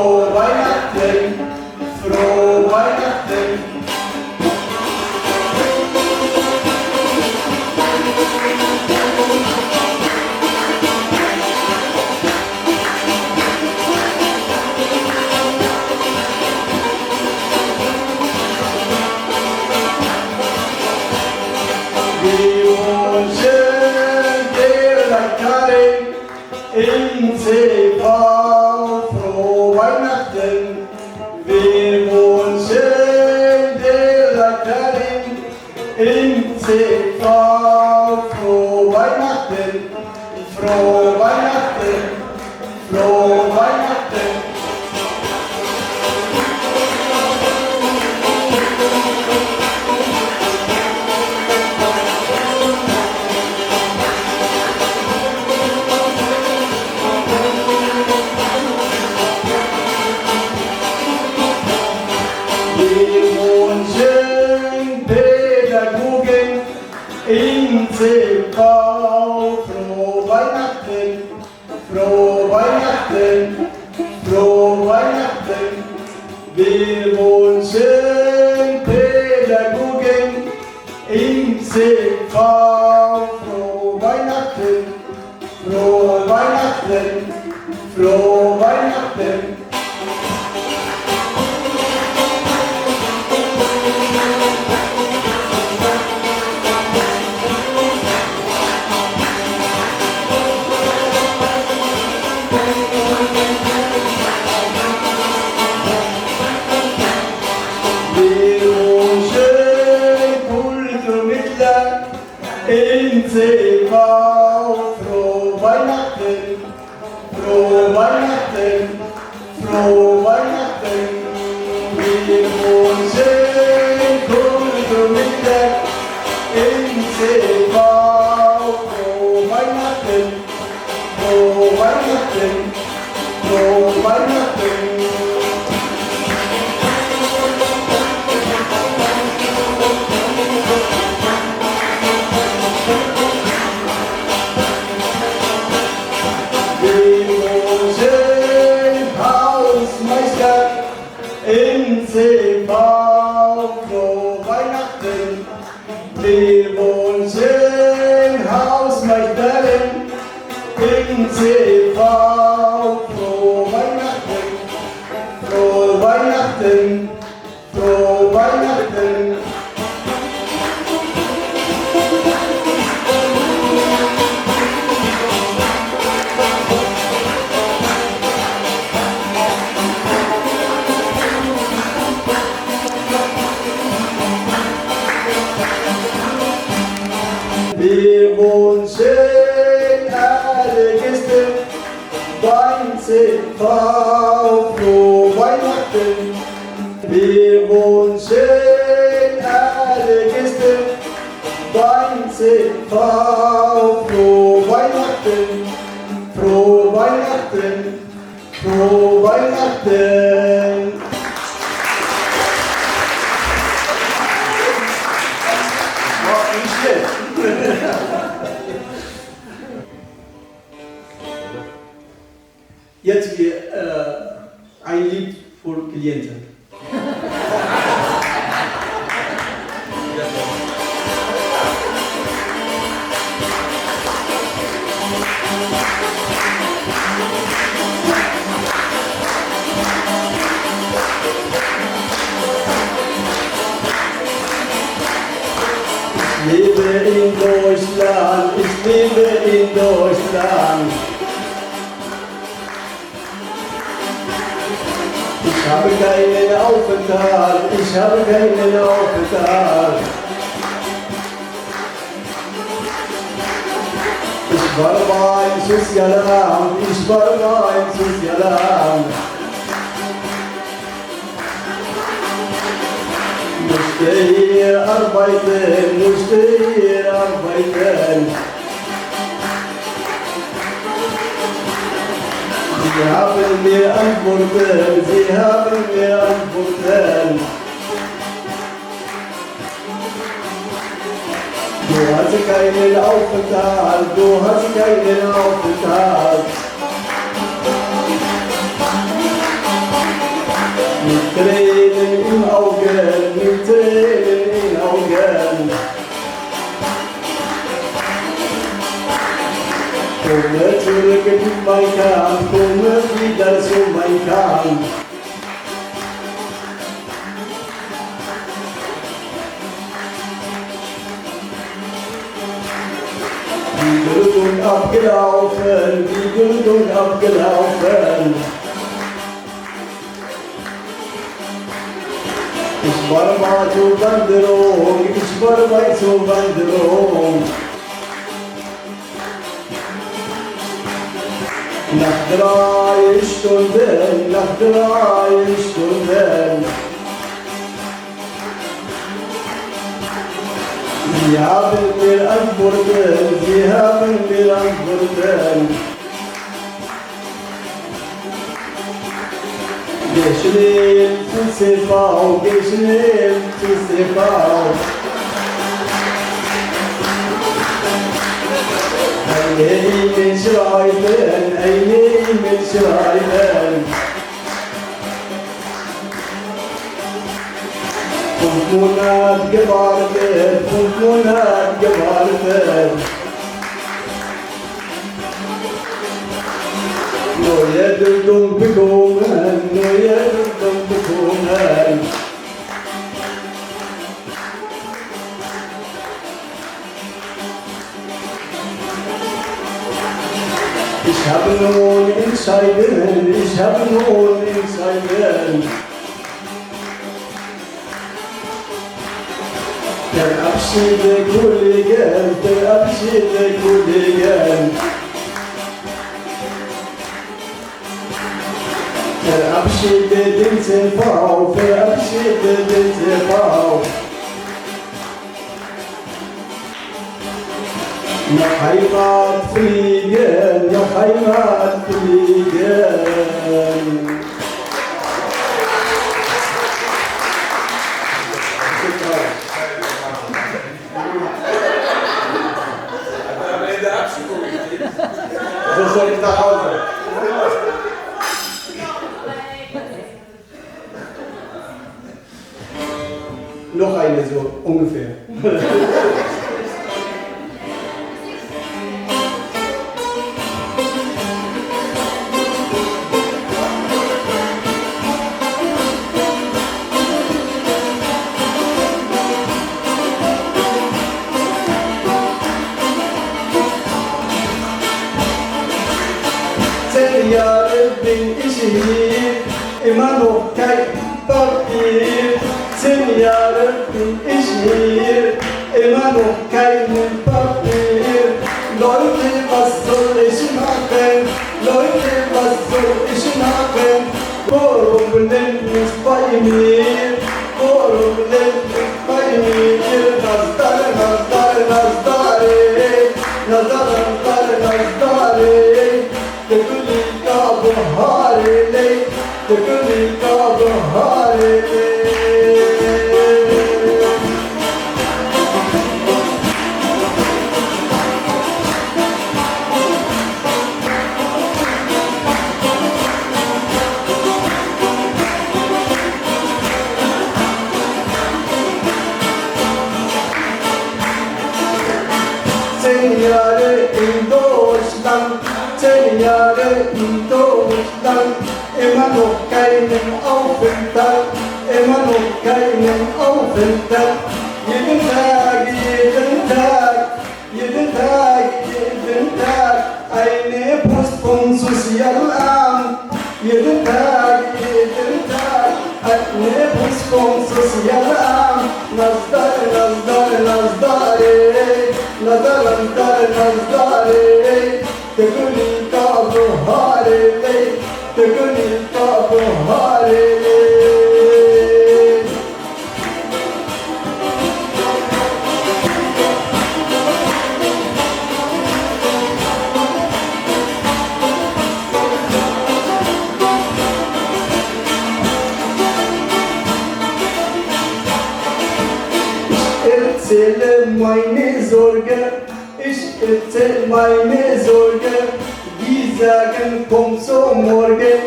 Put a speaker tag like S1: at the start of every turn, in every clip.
S1: Frohe Weihnachten, frohe Weihnachten. Wir wünschen dir Karin in CV frohe Weihnachten. Wir wünschen dir Karin in CV frohe Weihnachten. Frohe Weihnachten, frohe Weihnachten. Pädagogen in CV, frohe Weihnachten, frohe Weihnachten, frohe Weihnachten. Wir wünschen Pädagogen in CV, frohe Weihnachten, frohe Weihnachten, frohe Weihnachten. In CV, frohe Weihnachten, frohe Weihnachten, frohe Weihnachten. Wir wünschen Kulturmittel in CV, frohe Weihnachten, frohe Weihnachten, frohe Weihnachten. In CV, frohe Weihnachten. Wir wünschen Hausmeisterin in CV, frohe Weihnachten, frohe Weihnachten, frohe Weihnachten. Wir wünschen alle Gäste beim CV, frohe Weihnachten. Wir wünschen alle Gäste beim CV, frohe Weihnachten, frohe Weihnachten, frohe Weihnachten. Jetzt hier ein Lied für Klienten. Ich lebe in Deutschland, ich lebe in Deutschland. Ich habe keinen Aufenthalt, ich habe keinen Aufenthalt. Ich war mal ein Sozialamt, ich war mal ein Sozialamt. Musste hier arbeiten, musste hier arbeiten. Sie haben mir Antworten, Sie haben mir Antworten. Du hast keinen Aufenthalt, du hast keinen Aufenthalt. laufen mit Tränen in Augen. Komme zurück in mein Camp, komme wieder zu mein Camp. Die Bildung abgelaufen, die Bildung abgelaufen. Ich war mal zur Wanderung, ich war mal zur Wanderung. Nach 3 Stunden, nach 3 Stunden. Sie haben mir antworten, Sie haben mir antworten. Geh schnell zu CV, geh schnell zu CV. Eine E-Mail schreiben, eine E-Mail schreiben. 5 Monate gewartet, 5 Monate gewartet. Neue Bildung bekommen, neue Bildung bekommen. Ich habe nun entscheiden, ich habe nun entscheiden. Verabschiede Kollegen, verabschiede Kollegen. Verabschiede den CV, verabschiede den CV. Nach Heimat fliegen, nach Heimat fliegen. So soll ich nach Hause. Noch eine so ungefähr. 10 Jahre bin ich hier, immer noch kein Papier. 10 Jahre bin ich hier, immer noch kein Papier. Leute, was soll ich machen? Leute, was soll ich machen? Warum nennt mich bei mir? Warum nennt mich bei mir? Nazdare, nazdare, nazdare, nazdare, nazdare. Tekuni ka bahare le, tekuni ka bahare le. Jahre in Deutschland, 10 Jahre in Deutschland, immer noch keinen Aufenthalt, immer noch keinen Aufenthalt. Jeden Tag, jeden Tag, jeden Tag, jeden Tag, eine Post vom Sozialamt. Jeden Tag, eine Post vom Sozialamt. Nazdare, nazdare, nazdare. Nazdare, nazdare, tekuni ka bahare le, tekuni ka bahare le. Ich erzähle meine Sorge, ich erzähle meine Sorge. Die sagen, komm so morgen,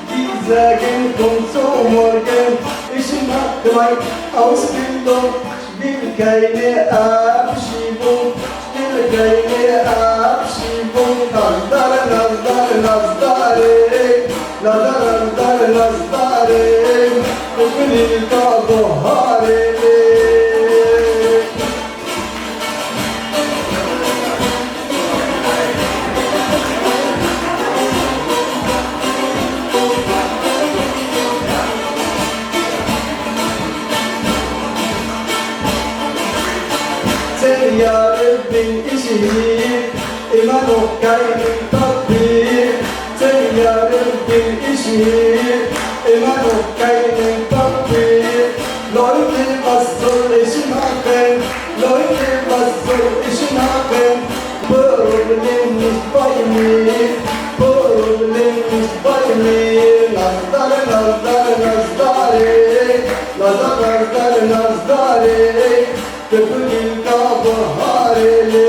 S1: die sagen, komm so morgen. Ich mach Kımay ausbildung will keine Abschiebung, will keine Abschiebung. Nazdar, nazdar, nazdare, nazdar, nazdar, nazdare, bugün bahare. Ya Rabbin işi immer noch keinen Papier. Sen ya Rabbin işi immer noch keinen Papier. Leute, was soll ich machen? Leute, was soll ich machen? Problem nicht bei mir, Problem nicht bei mir. Nazdar, nazdar, nazdare, nazdar, nazdar, nazdare. Bugün baharele.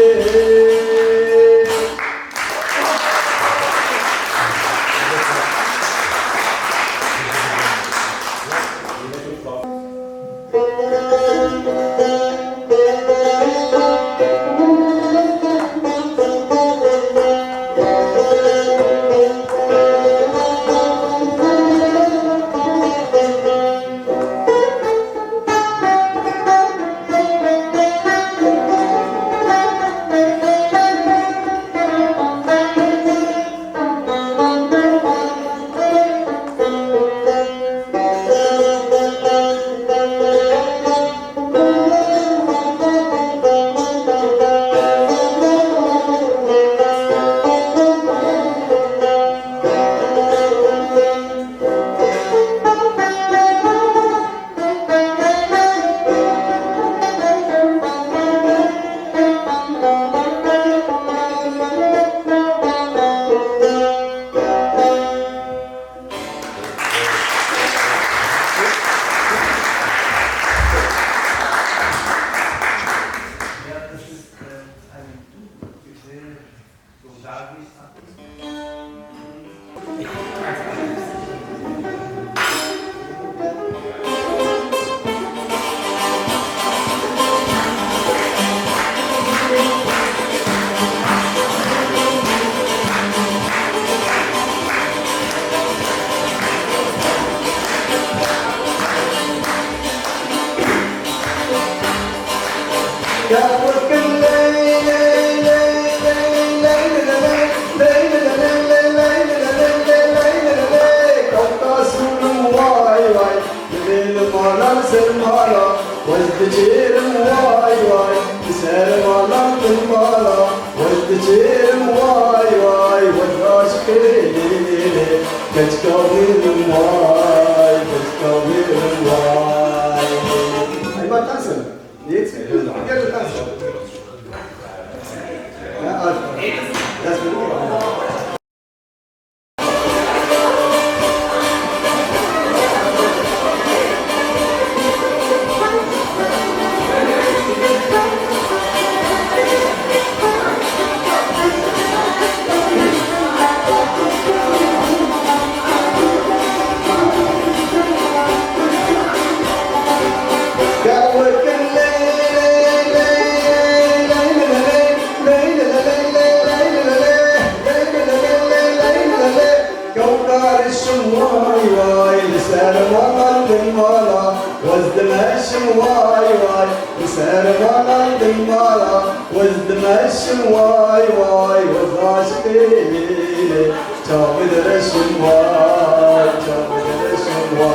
S1: Let's go with the wine, let's go with the wine. Ay, bak tansen. Jetzt, gel tansen. Ja, also. Das wird gut. Why, was I spinning? Tell me the reason why, tell me the reason why.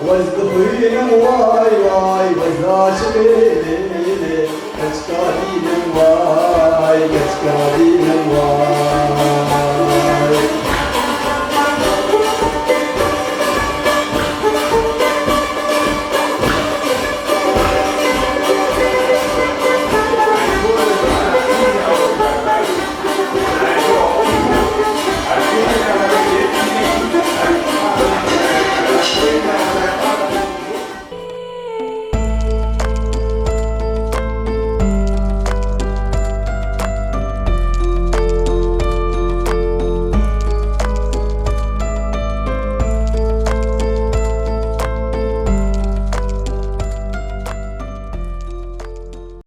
S1: Was the freedom why was I